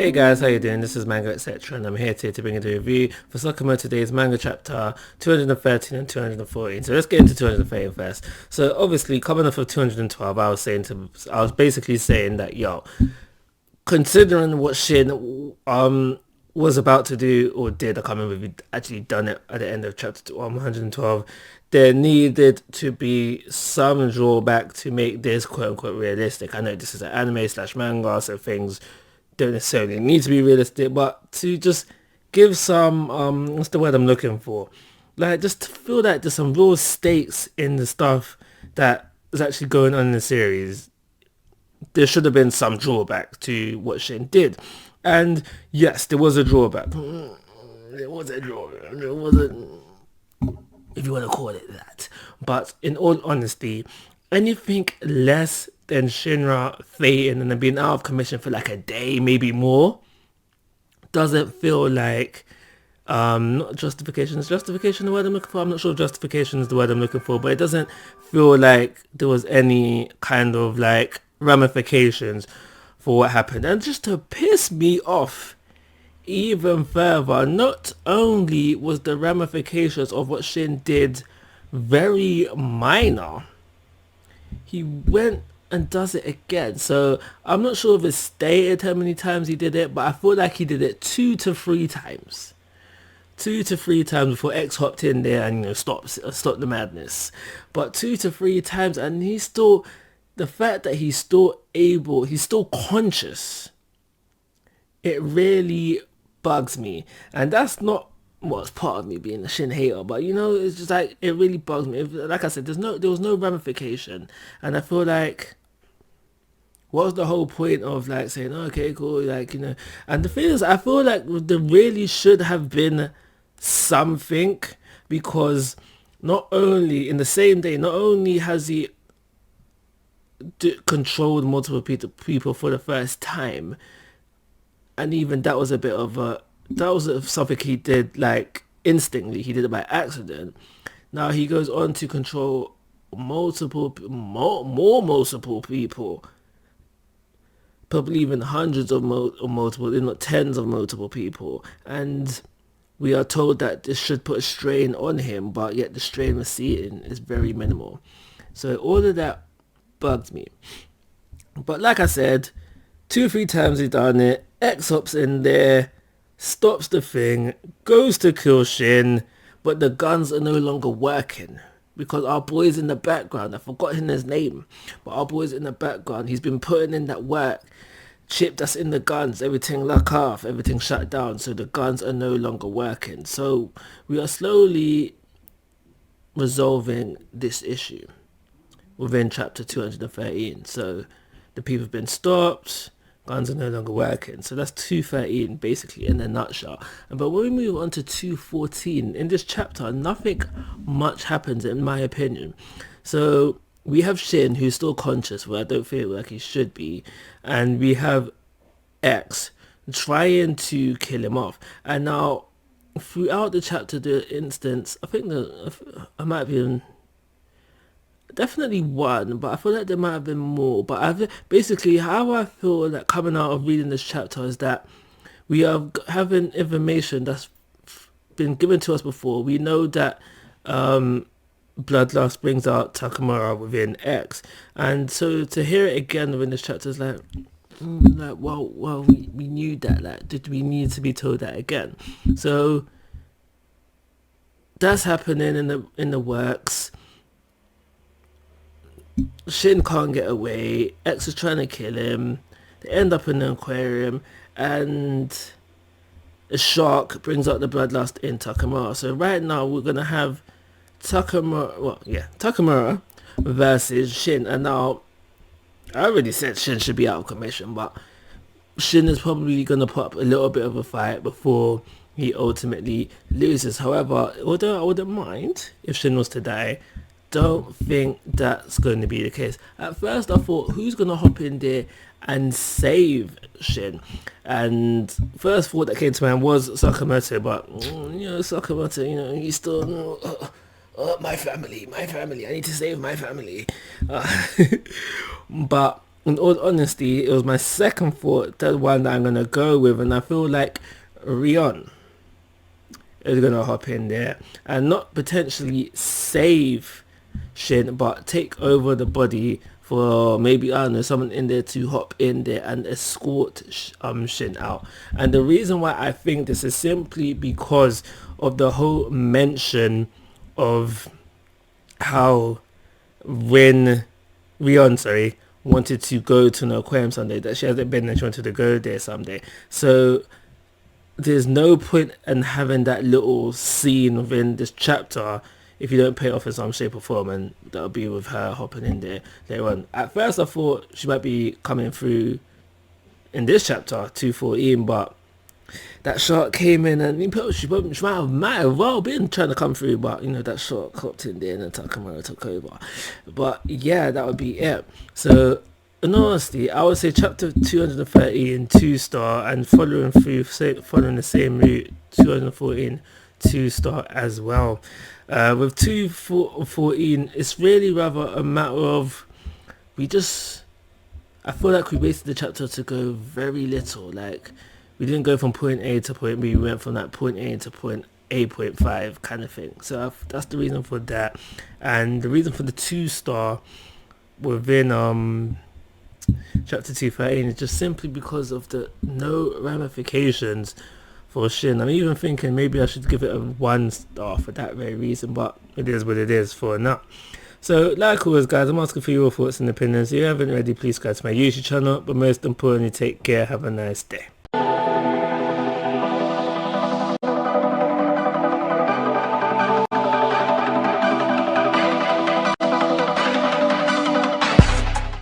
Hey guys, how you doing? This is Mango etc. and I'm here today to bring you the review for Sakamoto today's manga chapter 213 and 214. So let's get into 213 first. So obviously coming off of 212, I was basically saying that considering what Shin was about to do or did, I can't remember if he actually done it at the end of chapter 112, there needed to be some drawback to make this quote unquote realistic. I know this is an anime slash manga, so things don't necessarily need to be realistic, but to just give some what's the word I'm looking for? Like just to feel like there's some real stakes in the stuff that is actually going on in the series. There should have been some drawback to what Shin did. And yes, there was a drawback. There was a drawback. There wasn't, if you want to call it that. But in all honesty, anything less than Shinra fading and then being out of commission for like a day, maybe more, doesn't feel like not justification. Is justification the word I'm looking for? I'm not sure if justification is the word I'm looking for, but it doesn't feel like there was any kind of like ramifications for what happened. And just to piss me off even further, not only was the ramifications of what Shin did very minor, he went and does it again. So I'm not sure if it's stated how many times he did it, but I feel like he did it 2 to 3 times. 2 to 3 times before X hopped in there and stopped the madness. But 2 to 3 times, and he's still, the fact that he's still conscious, it really bugs me. And that's not it's part of me being a Shin hater, but it's just like it really bugs me. Like I said, there was no ramification, and I feel like what was the whole point of like saying okay cool, and the thing is I feel like there really should have been something, because not only in the same day, not only has he controlled multiple people for the first time, and even that was something he did like instantly, he did it by accident. Now he goes on to control multiple people, probably even hundreds of multiple, if not tens of multiple people, and we are told that this should put a strain on him, but yet the strain we're seeing is very minimal. So all of that bugs me. But like I said, 2 or 3 times he's done it. X hops in there, stops the thing, goes to kill Shin, but the guns are no longer working. Because our boy's in the background, I've forgotten his name, but our boy's in the background, he's been putting in that work. Chip that's in the guns, everything lock off, everything shut down, so the guns are no longer working. So we are slowly resolving this issue within chapter 213. So the people have been stopped, guns are no longer working. So that's 213 basically in a nutshell. But when we move on to 214, in this chapter nothing much happens in my opinion. So we have Shin, who's still conscious, where I don't feel like he should be, and we have X trying to kill him off. And now throughout the chapter, the instance, I think I might have been definitely one, but I feel like there might have been more. But basically how I feel like coming out of reading this chapter is that we are having information that's been given to us before. We know that Bloodlust brings out Takamura within X, and so to hear it again within this chapter is like, we knew that. Like, did we need to be told that again? So that's happening in the works. Shin can't get away. X is trying to kill him. They end up in the aquarium, and a shark brings out the bloodlust in Takamura. So right now we're gonna have Takamura versus Shin. And now I already said Shin should be out of commission, but Shin is probably gonna put up a little bit of a fight before he ultimately loses. However, although I wouldn't mind if Shin was to die, don't think that's going to be the case. At first I thought, who's going to hop in there and save Shin? And first thought that came to mind was Sakamoto, but Sakamoto, he's still my family, I need to save my family. But in all honesty, it was my second thought, the one that I'm gonna go with, and I feel like Rion is gonna hop in there and not potentially save Shin, but take over the body for maybe, I don't know, someone in there to hop in there and escort Shin out. And the reason why I think this is simply because of the whole mention of how when Rion, sorry, wanted to go to an aquarium someday, that she hasn't been and she wanted to go there someday. So there's no point in having that little scene within this chapter if you don't pay off in some shape or form, and that'll be with her hopping in there later on. At first I thought she might be coming through in this chapter 214, but that shark came in and she might have well been trying to come through, but you know, that shark hopped in there and then Sakamoto took over. But yeah, that would be it. So in honesty, I would say chapter 213 2-star, and following following the same route, 214 2-star as well. With 214, it's really rather a matter of I feel like we wasted the chapter to go very little. Like, we didn't go from point A to point B. We went from that point A to point A.5 kind of thing. So that's the reason for that. And the reason for the 2-star within chapter 213 is just simply because of the no ramifications for Shin. I'm even thinking maybe I should give it a 1-star for that very reason, but it is what it is for now. So like always guys, I'm asking for your thoughts and opinions. If you haven't already, please subscribe to my YouTube channel, but most importantly, take care, have a nice day.